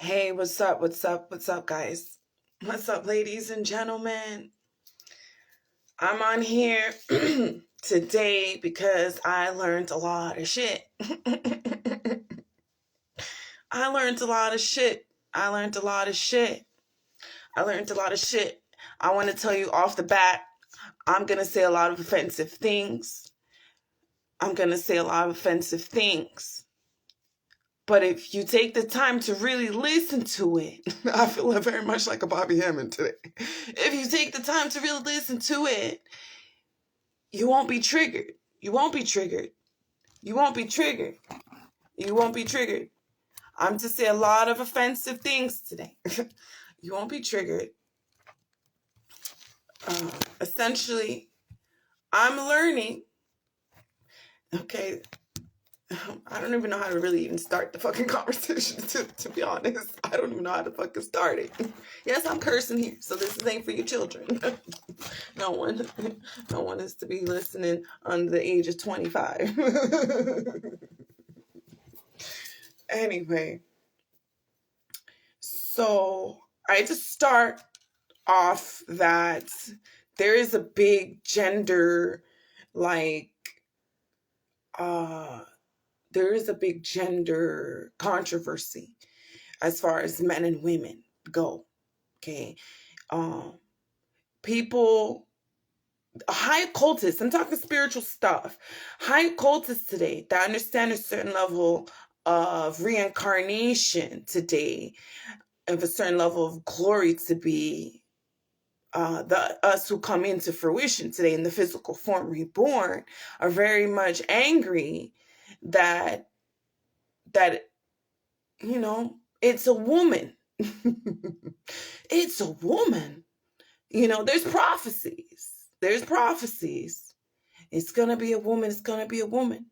Hey, what's up? What's up? What's up, guys? What's up, ladies and gentlemen? I'm on here today because I learned a lot of shit. I learned a lot of shit. I learned a lot of shit. I learned a lot of shit. I want to tell you off the bat, I'm going to say a lot of offensive things. I'm going to say a lot of offensive things. But if you take the time to really listen to it, I feel very much like a Bobby Hammond today. If you take the time to really listen to it, you won't be triggered. You won't be triggered. You won't be triggered. You won't be triggered. I'm to say a lot of offensive things today. You won't be triggered. Essentially, I'm learning. Okay, I don't even know how to really even start the fucking conversation, to be honest. I don't even know how to fucking start it. Yes, I'm cursing here, so this ain't for your children. No one is to be listening under the age of 25. Anyway, so I just start off that there is a big gender, like, there is a big gender controversy as far as men and women go. Okay. People, high occultists, I'm talking spiritual stuff, high occultists today that understand a certain level of reincarnation today, of a certain level of glory to be us who come into fruition today in the physical form reborn, are very much angry that it's a woman. It's a woman. There's prophecies. There's prophecies. It's gonna be a woman. It's gonna be a woman.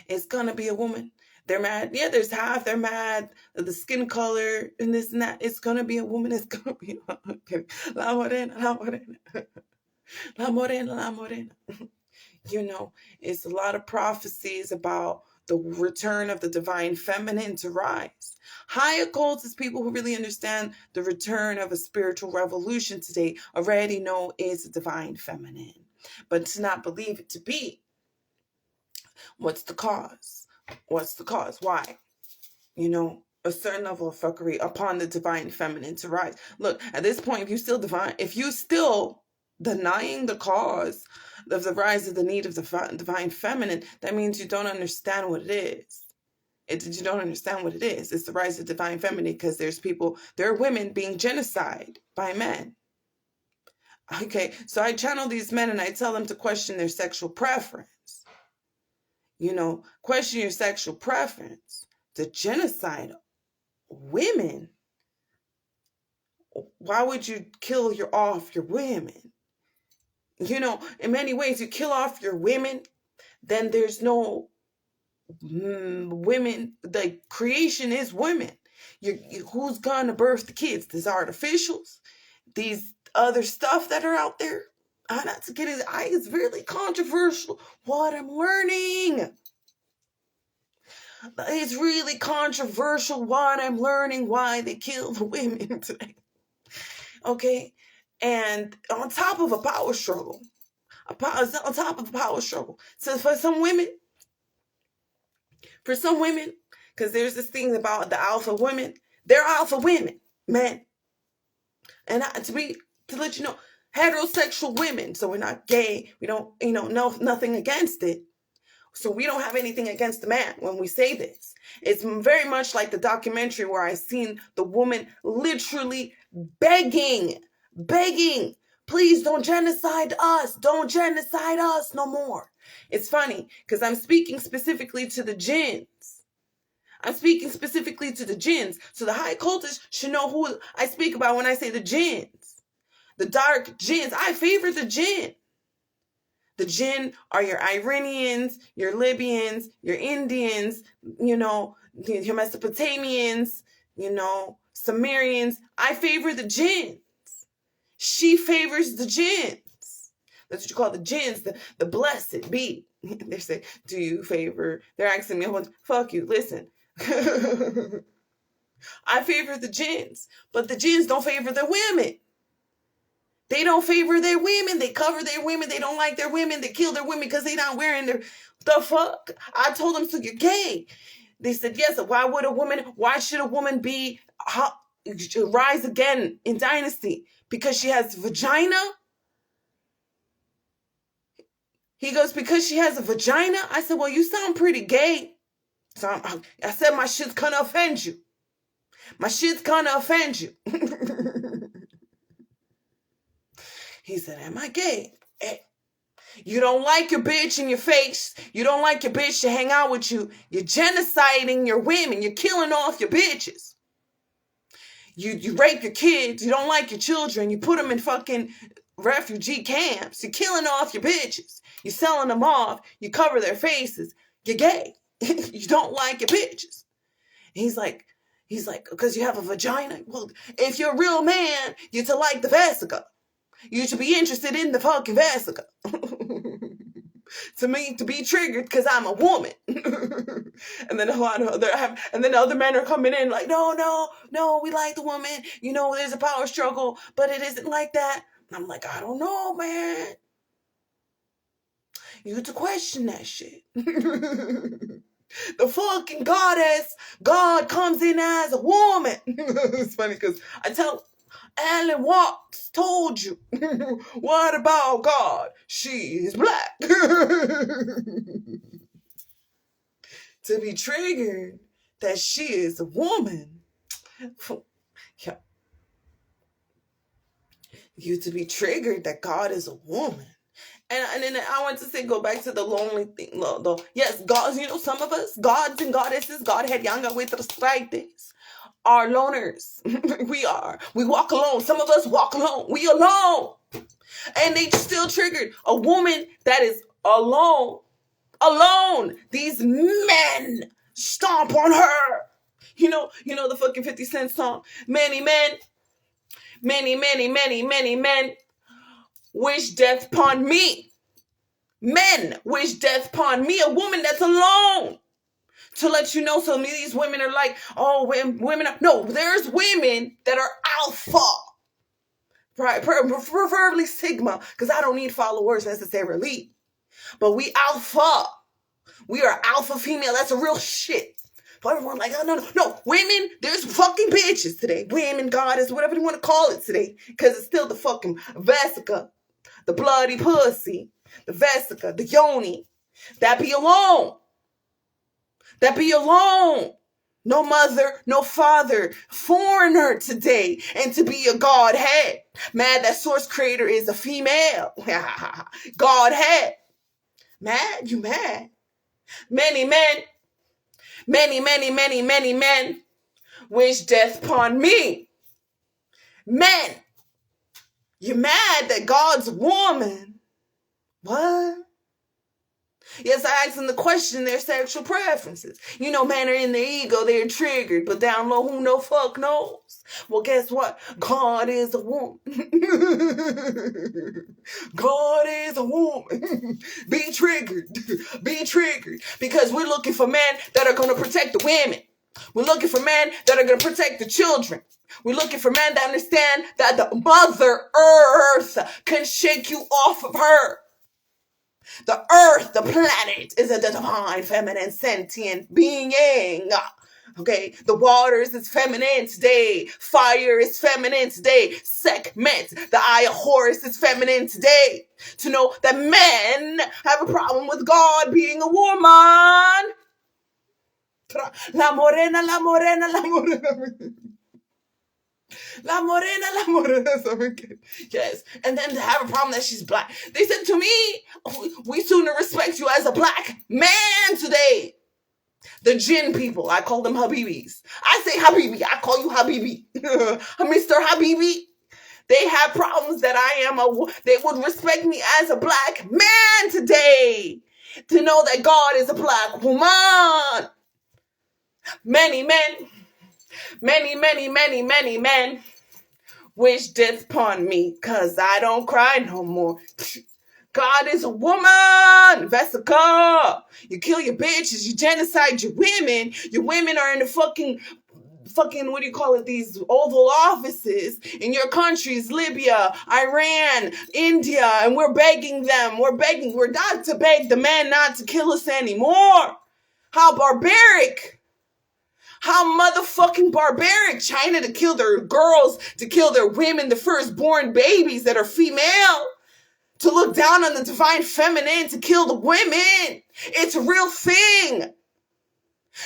It's gonna be a woman. They're mad. Yeah, there's half. They're mad. The skin color and this and that. It's gonna be a woman. It's gonna be okay. La morena, la morena, la morena, la morena. It's a lot of prophecies about the return of the divine feminine to rise. High occults is people who really understand the return of a spiritual revolution today already know it's a divine feminine. But to not believe it to be, what's the cause? What's the cause? Why? A certain level of fuckery upon the divine feminine to rise. Look, at this point, if you still denying the cause of the rise of the need of the divine feminine, that means you don't understand what it is. You don't understand what it is. It's the rise of divine feminine because there are women being genocided by men. Okay, so I channel these men and I tell them to question their sexual preference. Question your sexual preference. The genocide women. Why would you kill off your women? In many ways, you kill off your women, then there's no women. The creation is women. Who's gonna birth the kids? These artificials, these other stuff that are out there. Not to get it. It's really controversial what I'm learning. It's really controversial what I'm learning. Why they kill the women today. Okay, and on top of a power struggle. So for some women, because there's this thing about the alpha women, they're alpha women, men. And to let you know, heterosexual women, so we're not gay, we don't, know nothing against it. So we don't have anything against the man when we say this. It's very much like the documentary where I seen the woman literally begging, please don't genocide us. Don't genocide us no more. It's funny because I'm speaking specifically to the jinns. So the high occultists should know who I speak about when I say the jinns. The dark jinns. I favor the jinn. The jinn are your Iranians, your Libyans, your Indians, your Mesopotamians, Sumerians. I favor the jinns. She favors the jinns. That's what you call the jinns, the blessed be. They say, do you favor? They're asking me, fuck you, listen. I favor the jinns, but the jinns don't favor their women. They don't favor their women. They cover their women. They don't like their women. They kill their women because they not wearing their... The fuck? I told them, so you're gay. They said, yes, why should a woman rise again in Dynasty? Because she has vagina? He goes, because she has a vagina? I said, well, you sound pretty gay. So I said, my shit's gonna offend you. My shit's gonna offend you. He said, am I gay? Hey, you don't like your bitch in your face. You don't like your bitch to hang out with you. You're genociding your women. You're killing off your bitches. You rape your kids. You don't like your children. You put them in fucking refugee camps. You're killing off your bitches. You're selling them off. You cover their faces. You're gay. You don't like your bitches. He's like, because you have a vagina. Well, if you're a real man, you're to like the vesica. You should be interested in the fucking vesica. To me, to be triggered because I'm a woman. And then the other men are coming in like, no, we like the woman. You know, there's a power struggle, but it isn't like that. And I'm like, I don't know, man. You have to question that shit. The fucking goddess, God comes in as a woman. It's funny because I tell Alan Watts told you. What about God? She is black. To be triggered that she is a woman. Yeah. You to be triggered that God is a woman. And then I want to say, go back to the lonely thing. Yes, God, you know, some of us, gods and goddesses, Godhead, Yanga with this, are loners. We walk alone. Some of us walk alone. We alone. And they still triggered a woman that is alone. These men stomp on her. You know the fucking 50 Cent song. Many men wish death upon me. Men wish death upon me. A woman that's alone. To let you know, some of these women are like, oh, women are... No, there's women that are alpha. Right? Preferably Sigma, because I don't need followers necessarily. But we alpha. We are alpha female. That's a real shit. But everyone like, oh, no. Women, there's fucking bitches today. Women, goddess, whatever you want to call it today. Because it's still the fucking vesica. The bloody pussy. The vesica. The yoni. That be alone. No mother, no father, foreigner today, and to be a Godhead. Mad that source creator is a female. Godhead. Mad? You mad? Many men wish death upon me. Men. You mad that God's woman? What? Yes, I asked them the question, their sexual preferences. You know, men are in their ego, they're triggered, but down low, who no fuck knows? Well, guess what? God is a woman. God is a woman. Be triggered. Because we're looking for men that are going to protect the women. We're looking for men that are going to protect the children. We're looking for men that understand that the Mother Earth can shake you off of her. The earth, the planet, is a divine, feminine, sentient being. Okay, the waters is feminine today. Fire is feminine today. Sekhmet, the eye of Horus, is feminine today. To know that men have a problem with God being a woman. La morena. La morena. Yes. And then to have a problem that she's black. They said to me, we sooner respect you as a black man today. The jinn people, I call them Habibis. I say Habibi, I call you Habibi. Mr. Habibi. They have problems that they would respect me as a black man today. To know that God is a black woman. Many men wish death upon me, cause I don't cry no more. God is a woman, Vesica. You kill your bitches, you genocide your women. Your women are in the fucking fucking, what do you call it, these Oval Offices in your countries, Libya, Iran, India, and we're begging them, we're not to beg the man not to kill us anymore. How barbaric. How motherfucking barbaric. China to kill their girls, to kill their women, the firstborn babies that are female. To look down on the divine feminine, to kill the women. It's a real thing.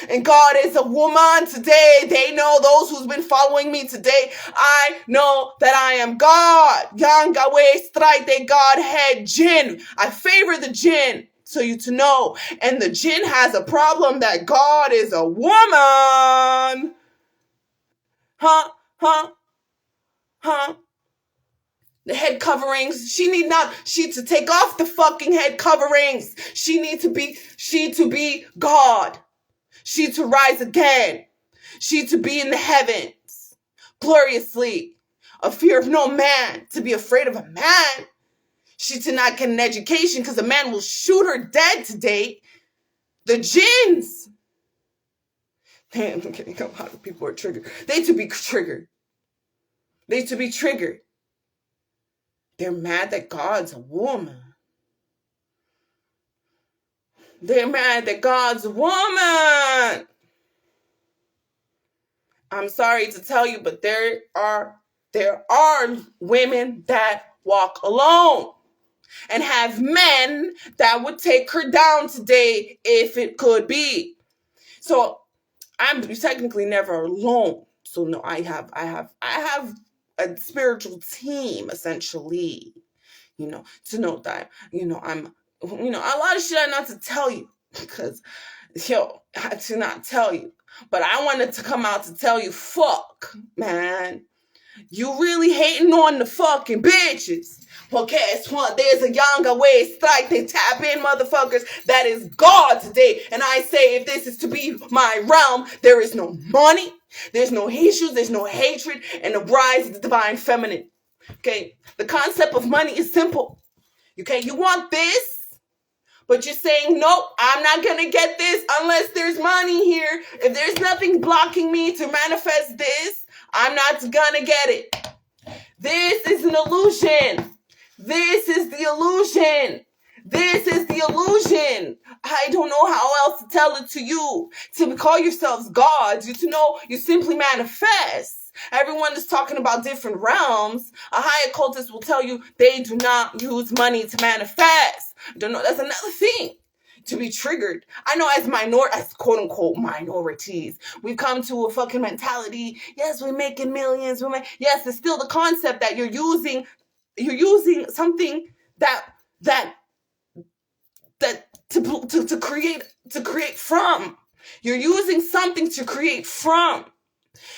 And God is a woman today. They know, those who's been following me today, I know that I am God. Yahweh Strike, Godhead, Jinn. I favor the Jinn, so you to know. And the Jinn has a problem that God is a woman. Huh? The head coverings, she to take off the fucking head coverings. She to be God. She to rise again. She to be in the heavens gloriously. A fear of no man, to be afraid of a man. She to not get an education because a man will shoot her dead today. The jinns. Damn, I'm kidding. A lot of people are triggered. They to be triggered. They're mad that God's a woman. They're mad that God's a woman. I'm sorry to tell you, but there are women that walk alone and have men that would take her down today if it could be. So I'm technically never alone. So no, I have a spiritual team, essentially, to know that, I'm, a lot of shit I not to tell you because, I had to not tell you, but I wanted to come out to tell you, fuck, man, you really hating on the fucking bitches. Well, guess what? There's a Yahweh Strike. They tap in, motherfuckers. That is God today. And I say, if this is to be my realm, there is no money. There's no issues. There's no hatred. And the rise of the divine feminine. Okay? The concept of money is simple. Okay? You want this, but you're saying, nope, I'm not going to get this unless there's money here. If there's nothing blocking me to manifest this, I'm not going to get it. This is an illusion. This is the illusion. This is the illusion. I don't know how else to tell it to you. To call yourselves gods, you to know you simply manifest. Everyone is talking about different realms. A high occultist will tell you they do not use money to manifest. Don't know. That's another thing to be triggered. I know as quote unquote minorities, we've come to a fucking mentality. Yes, we're making millions. Yes, it's still the concept that you're using something that to create from. You're using something to create from.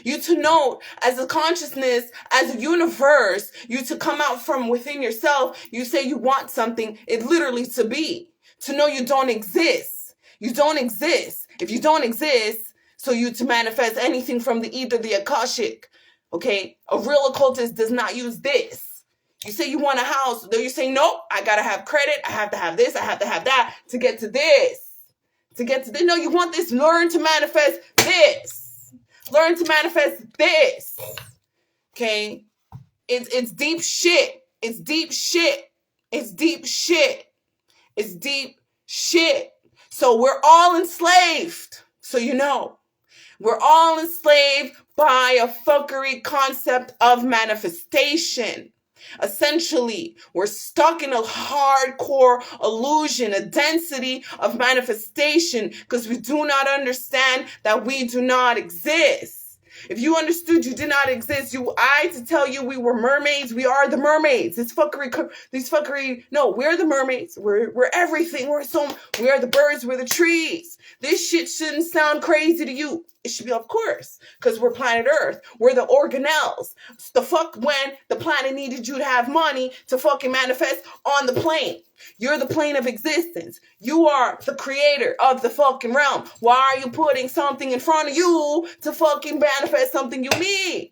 You to know as a consciousness, as a universe, you to come out from within yourself. You say you want something, it literally to be. To know you don't exist. You don't exist. If you don't exist, so you to manifest anything from the ether, the Akashic. Okay? A real occultist does not use this. You say you want a house. Then you say, nope, I got to have credit. I have to have this. I have to have that to get to this. No, you want this. Learn to manifest this. Learn to manifest this. Okay? It's deep shit. It's deep shit. It's deep shit. It's deep shit. So we're all enslaved. So you know. We're all enslaved by a fuckery concept of manifestation. Essentially, we're stuck in a hardcore illusion, a density of manifestation, because we do not understand that we do not exist. If you understood you did not exist, I to tell you we were mermaids. We are the mermaids. No, we're the mermaids. We're everything. We are the birds. We're the trees. This shit shouldn't sound crazy to you. It should be, of course, because we're planet Earth. We're the organelles. The fuck when the planet needed you to have money to fucking manifest on the plane. You're the plane of existence. You are the creator of the fucking realm. Why are you putting something in front of you to fucking manifest something you need?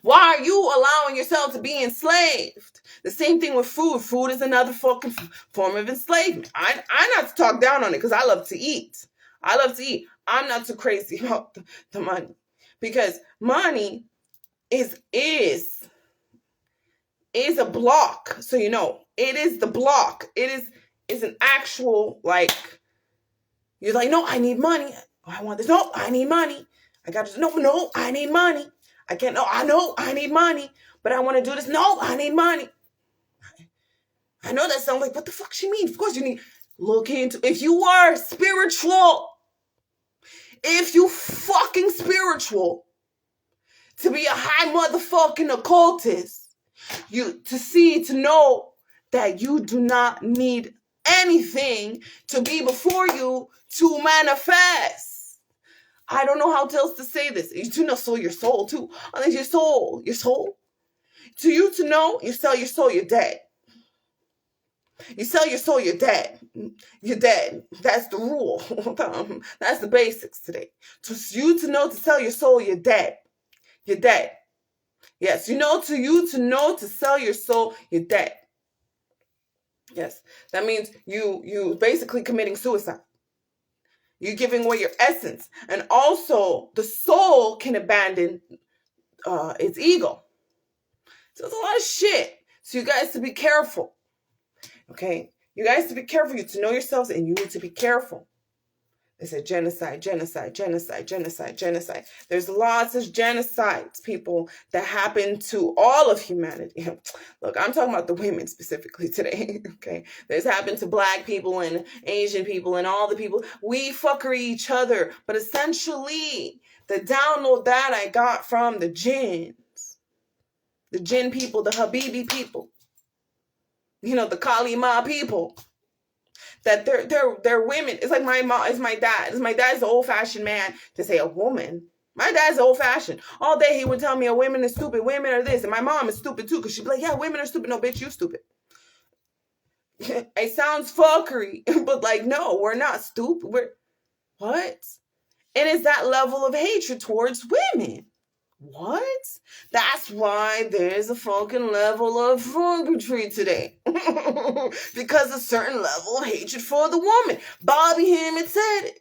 Why are you allowing yourself to be enslaved? The same thing with food. Food is another fucking form of enslavement. I not to talk down on it because I love to eat. I'm not too crazy about the money. because money is a block. So you know, it is the block. Is an actual, like, you're like, no, I need money. Oh, I want this. No, I need money. I got to, no, I need money. I can't, no, I know I need money, but I want to do this. No, I need money. I know that sounds like, what the fuck she mean? Of course you need, look into, if you are spiritual, if you fucking spiritual, to be a high motherfucking occultist, to know that you do not need anything to be before you to manifest. I don't know how else to say this. You to know, so your soul too. Unless your soul. To you to know, you sell your soul, you're dead. You sell your soul, you're dead. You're dead. That's the rule. That's the basics today. To you to know, to sell your soul, you're dead. You're dead. Yes, you know, to sell your soul, you're dead. Yes, that means you basically committing suicide. You're giving away your essence. And also, the soul can abandon its ego. So it's a lot of shit. So you guys to be careful. Okay? You guys to be careful. You to know yourselves, and you need to be careful. They said genocide. There's lots of genocides, people, that happen to all of humanity. Look, I'm talking about the women specifically today, okay? There's happened to Black people and Asian people and all the people. We fuckery each other. But essentially, the download that I got from the jinn people, the Habibi people, you know, the Kali Ma people, that they're women. It's like my mom, it's my dad. My dad's the old-fashioned man to say a woman. My dad's old-fashioned. All day he would tell me, women are stupid, women are this. And my mom is stupid too, because she'd be like, yeah, women are stupid. No, bitch, you stupid. It sounds fuckery, but like, no, we're not stupid. What? And it's that level of hatred towards women. What? That's why there's a fucking level of bigotry today. Because a certain level of hatred for the woman. Bobby Hemmett said it.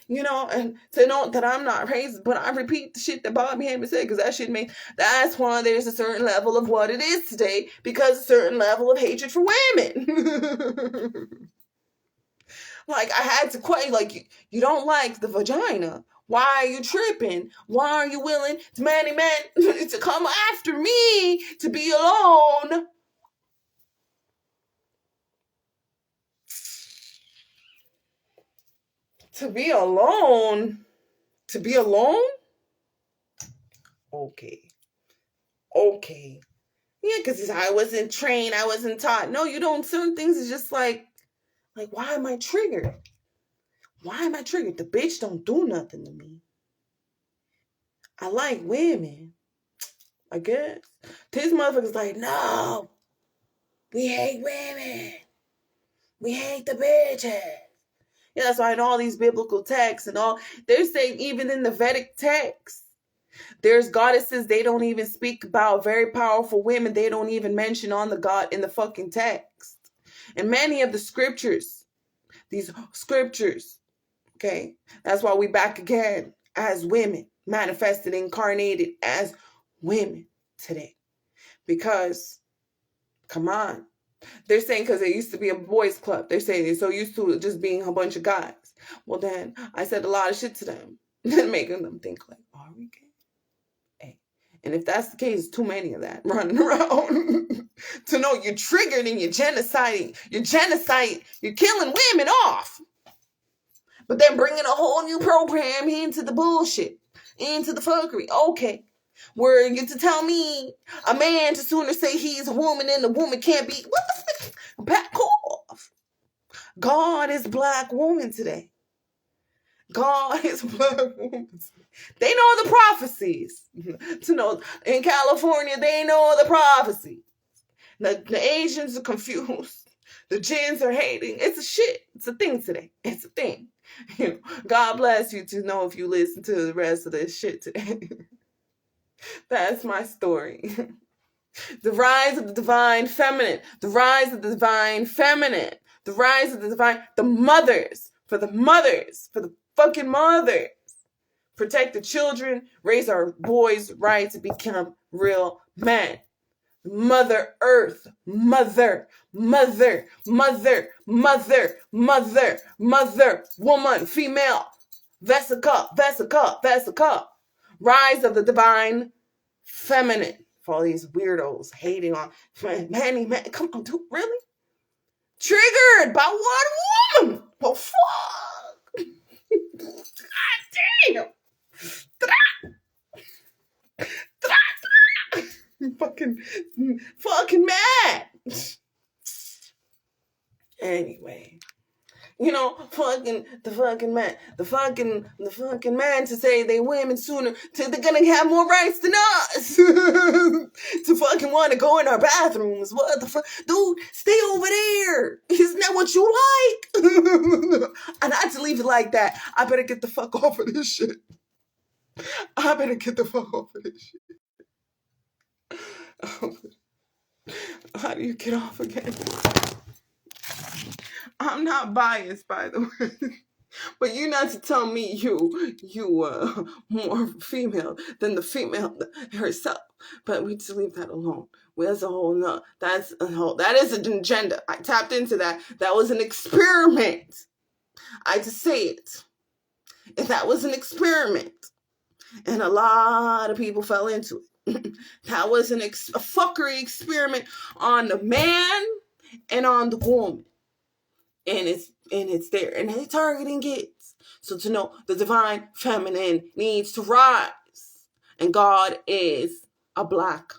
You know, and to know that I'm not racist, but I repeat the shit that Bobby Hemmett said, because that shit means that's why there's a certain level of what it is today, because a certain level of hatred for women. Like, I had to question, like, you don't like the vagina. Why are you tripping? Why are you willing to many men to come after me to be alone? To be alone? To be alone? Okay. Yeah, because I wasn't trained. I wasn't taught. No, you don't. Certain things is just like, why am I triggered? Why am I triggered? The bitch don't do nothing to me. I like women, I guess. These motherfuckers like, no, we hate women. We hate the bitches. Yeah, that's why in all these biblical texts and all, they're saying even in the Vedic texts, there's goddesses they don't even speak about, very powerful women they don't even mention on the God in the fucking text. And many of the scriptures, these scriptures, okay, that's why we back again as women, manifested, incarnated as women today. Because, come on, they're saying because it used to be a boys' club. They're saying they're so used to just being a bunch of guys. Well, then I said a lot of shit to them, making them think like, are we gay? Hey. And if that's the case, too many of that running around. To know you're triggered and you're genociding. You're killing women off. But then bringing a whole new program into the bullshit, into the fuckery. Okay. Where you to tell me a man to sooner say he's a woman and the woman can't be. What the fuck? Back off. God is Black woman today. God is Black woman today. They know the prophecies. To know in California, they know the prophecy. The Asians are confused. The jinns are hating. It's a shit. It's a thing today. It's a thing. You know, God bless you to know if you listen to the rest of this shit today. That's my story. The rise of the divine feminine. The rise of the divine feminine. The rise of the divine. The mothers. For the mothers. For the fucking mothers. protect the children, raise our boys right to become real men. Mother Earth, mother, mother, mother, mother, mother, mother, woman, female, vesica, vesica, vesica. Rise of the divine feminine. For all these weirdos hating on man, come on, dude, really? Triggered by one woman. Well, fuck. God damn. fucking mad. Anyway, the fucking man to say they women sooner, they're gonna have more rights than us. To fucking want to go in our bathrooms. What the fuck? Dude, stay over there. Isn't that what you like? And I had to leave it like that. I better get the fuck off of this shit. How do you get off again? I'm not biased, by the way. But you're not to tell me you more female than the female herself. But we just leave that alone. There's a whole no. That is an agenda. I tapped into that. That was an experiment. I just say it. And that was an experiment. And a lot of people fell into it. That was a fuckery experiment on the man and on the woman. And it's there. And they're targeting kids. So to know the divine feminine needs to rise. And God is a black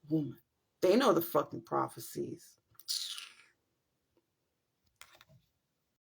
woman. They know the fucking prophecies.